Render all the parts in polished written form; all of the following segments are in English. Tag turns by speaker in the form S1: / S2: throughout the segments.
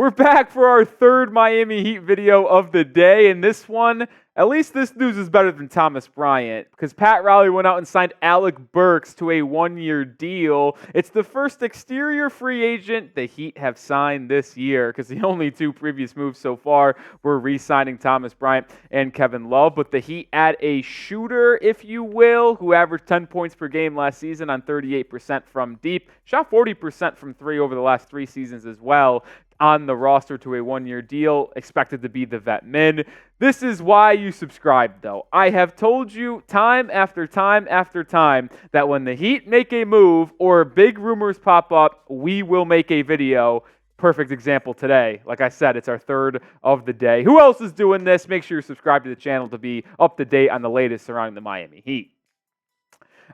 S1: we're back for our third Miami Heat video of the day, and this one, at least this news is better than Thomas Bryant, because Pat Riley went out and signed Alec Burks to a one-year deal. It's the first exterior free agent the Heat have signed this year, because the only two previous moves so far were re-signing Thomas Bryant and Kevin Love, but the Heat add a shooter, if you will, who averaged 10 points per game last season on 38% from deep, shot 40% from three over the last 3 seasons as well, on the roster to a one-year deal, expected to be the vet min. This is why you subscribe, though. I have told you time after time after time that when the Heat make a move or big rumors pop up, we will make a video. Perfect example today. Like I said, it's our third of the day. Who else is doing this? Make sure you subscribe to the channel to be up to date on the latest surrounding the Miami Heat.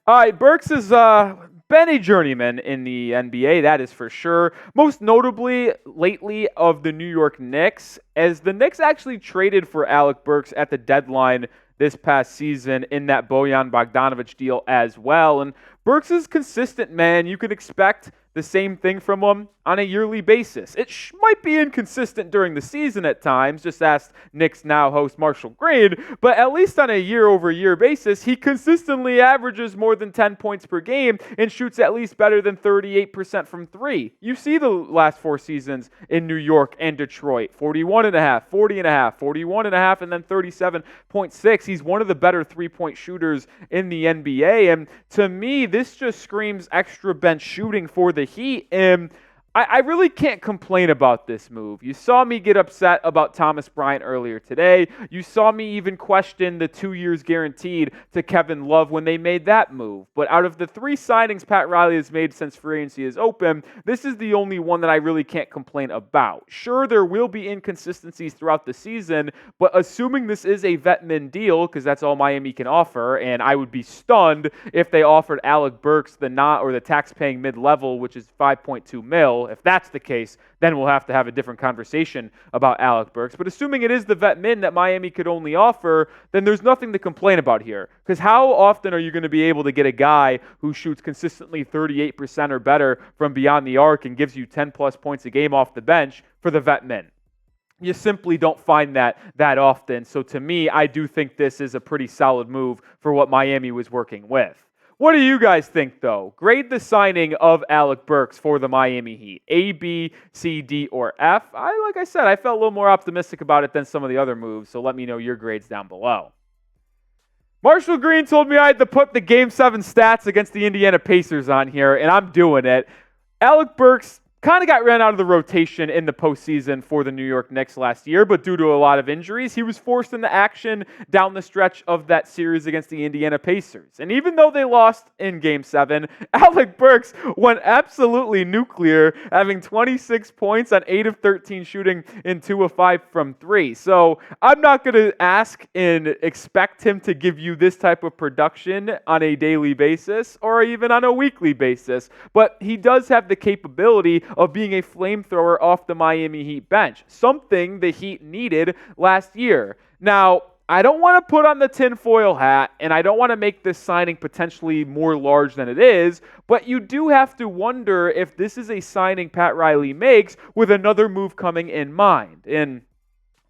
S1: All right, Burks has been a journeyman in the NBA, that is for sure. Most notably lately of the New York Knicks, as the Knicks actually traded for Alec Burks at the deadline this past season in that Bojan Bogdanovic deal as well. And Burks is consistent, man. You can expect the same thing from him on a yearly basis. It might be inconsistent during the season at times, just ask Knicks now host Marshall Green, but at least on a year-over-year basis, he consistently averages more than 10 points per game and shoots at least better than 38% from three. You see the last 4 seasons in New York and Detroit, 41.5, 40.5, 41.5, and then 37.6. He's one of the better three-point shooters in the NBA, and to me, this just screams extra bench shooting for the Heat, and I really can't complain about this move. You saw me get upset about Thomas Bryant earlier today. You saw me even question the 2 years guaranteed to Kevin Love when they made that move. But out of the 3 signings Pat Riley has made since free agency is open, this is the only one that I really can't complain about. Sure, there will be inconsistencies throughout the season, but assuming this is a vet min deal, because that's all Miami can offer, and I would be stunned if they offered Alec Burks the tax-paying mid-level, which is $5.2 million. If that's the case, then we'll have to have a different conversation about Alec Burks. But assuming it is the vet min that Miami could only offer, then there's nothing to complain about here. Because how often are you going to be able to get a guy who shoots consistently 38% or better from beyond the arc and gives you 10-plus points a game off the bench for the vet min? You simply don't find that often. So to me, I do think this is a pretty solid move for what Miami was working with. What do you guys think, though? Grade the signing of Alec Burks for the Miami Heat. A, B, C, D, or F? Like I said, I felt a little more optimistic about it than some of the other moves, so let me know your grades down below. Marshall Green told me I had to put the Game 7 stats against the Indiana Pacers on here, and I'm doing it. Alec Burks kind of got ran out of the rotation in the postseason for the New York Knicks last year, but due to a lot of injuries, he was forced into action down the stretch of that series against the Indiana Pacers. And even though they lost in Game 7, Alec Burks went absolutely nuclear, having 26 points on 8 of 13 shooting and 2 of 5 from 3. So I'm not going to ask and expect him to give you this type of production on a daily basis or even on a weekly basis, but he does have the capability of being a flamethrower off the Miami Heat bench, something the Heat needed last year. Now, I don't want to put on the tinfoil hat, and I don't want to make this signing potentially more large than it is, but you do have to wonder if this is a signing Pat Riley makes with another move coming in mind. And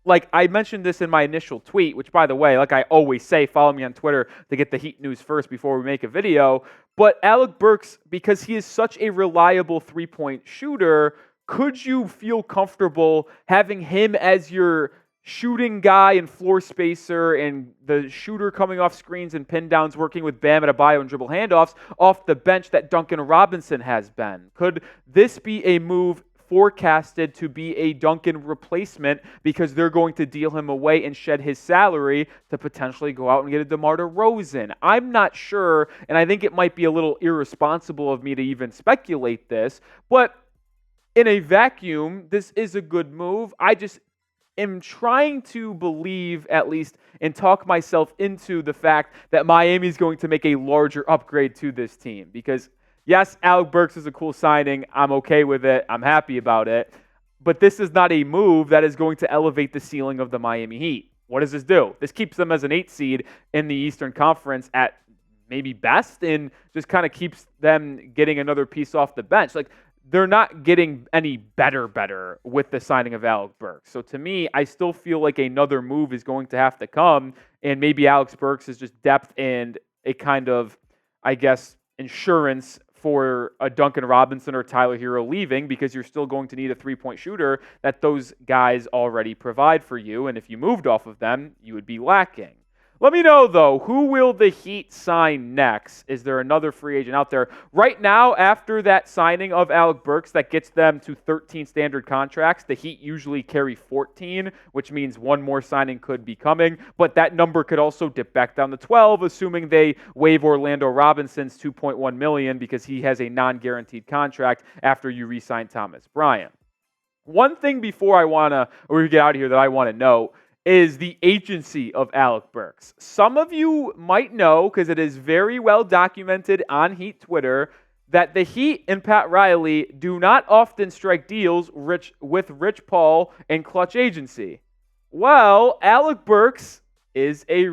S1: like I mentioned this in my initial tweet, which, by the way, like I always say, follow me on Twitter to get the Heat news first before we make a video. But Alec Burks, because he is such a reliable three-point shooter, could you feel comfortable having him as your shooting guy and floor spacer and the shooter coming off screens and pin downs, working with Bam Adebayo and dribble handoffs off the bench that Duncan Robinson has been? Could this be a move forecasted to be a Duncan replacement because they're going to deal him away and shed his salary to potentially go out and get a DeMar DeRozan? I'm not sure, and I think it might be a little irresponsible of me to even speculate this, but in a vacuum, this is a good move. I just am trying to believe, at least, and talk myself into the fact that Miami is going to make a larger upgrade to this team because yes, Alec Burks is a cool signing. I'm okay with it. I'm happy about it. But this is not a move that is going to elevate the ceiling of the Miami Heat. What does this do? This keeps them as an 8 seed in the Eastern Conference at maybe best and just kind of keeps them getting another piece off the bench. Like, they're not getting any better with the signing of Alec Burks. So to me, I still feel like another move is going to have to come, and maybe Alec Burks is just depth and a kind of, I guess, insurance for a Duncan Robinson or Tyler Herro leaving, because you're still going to need a three-point shooter that those guys already provide for you, and if you moved off of them, you would be lacking. Let me know, though, who will the Heat sign next? Is there another free agent out there? Right now, after that signing of Alec Burks that gets them to 13 standard contracts, the Heat usually carry 14, which means one more signing could be coming, but that number could also dip back down to 12, assuming they waive Orlando Robinson's $2.1 million because he has a non-guaranteed contract after you re-sign Thomas Bryant. One thing before we get out of here that I want to note is the agency of Alec Burks. Some of you might know, because it is very well documented on Heat Twitter, that the Heat and Pat Riley do not often strike deals with Rich Paul and Clutch Agency. Well, Alec Burks is a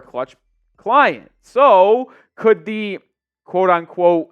S1: Clutch client. So could the quote-unquote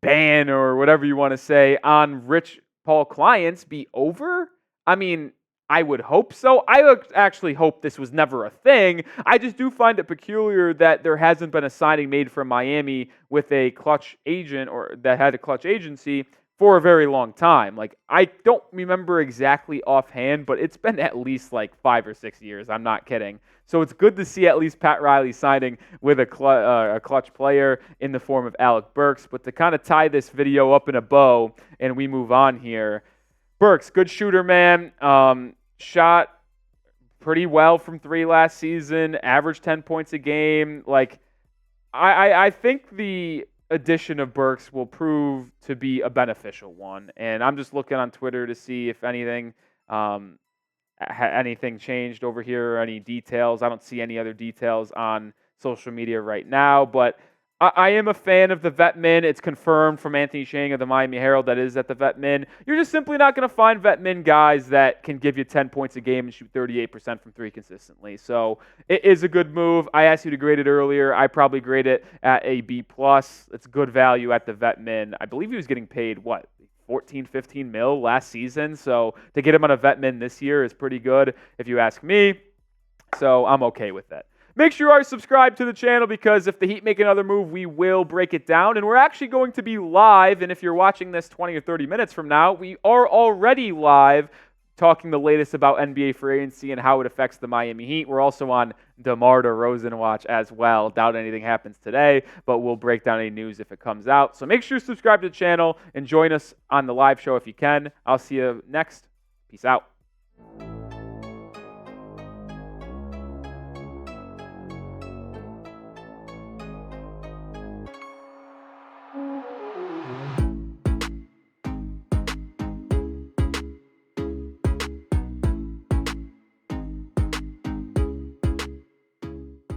S1: ban or whatever you want to say on Rich Paul clients be over? I mean, I would hope so. I would actually hope this was never a thing. I just do find it peculiar that there hasn't been a signing made from Miami with a Clutch agent or that had a Clutch agency for a very long time. Like, I don't remember exactly offhand, but it's been at least like 5 or 6 years. I'm not kidding. So it's good to see at least Pat Riley signing with a Clutch player in the form of Alec Burks. But to kind of tie this video up in a bow and we move on here, Burks, good shooter, man. Shot pretty well from 3 last season, averaged 10 points a game. Like, I think the addition of Burks will prove to be a beneficial one. And I'm just looking on Twitter to see if anything changed over here or any details. I don't see any other details on social media right now, but I am a fan of the vet min. It's confirmed from Anthony Chang of the Miami Herald that is at the vet min. You're just simply not going to find vet min guys that can give you 10 points a game and shoot 38% from 3 consistently. So it is a good move. I asked you to grade it earlier. I probably grade it at a B+. It's good value at the vet min. I believe he was getting paid, 14, 15 mil last season. So to get him on a vet min this year is pretty good, if you ask me. So I'm okay with that. Make sure you are subscribed to the channel, because if the Heat make another move, we will break it down. And we're actually going to be live. And if you're watching this 20 or 30 minutes from now, we are already live talking the latest about NBA free agency and how it affects the Miami Heat. We're also on DeMar DeRozan watch as well. Doubt anything happens today, but we'll break down any news if it comes out. So make sure you subscribe to the channel and join us on the live show if you can. I'll see you next. Peace out.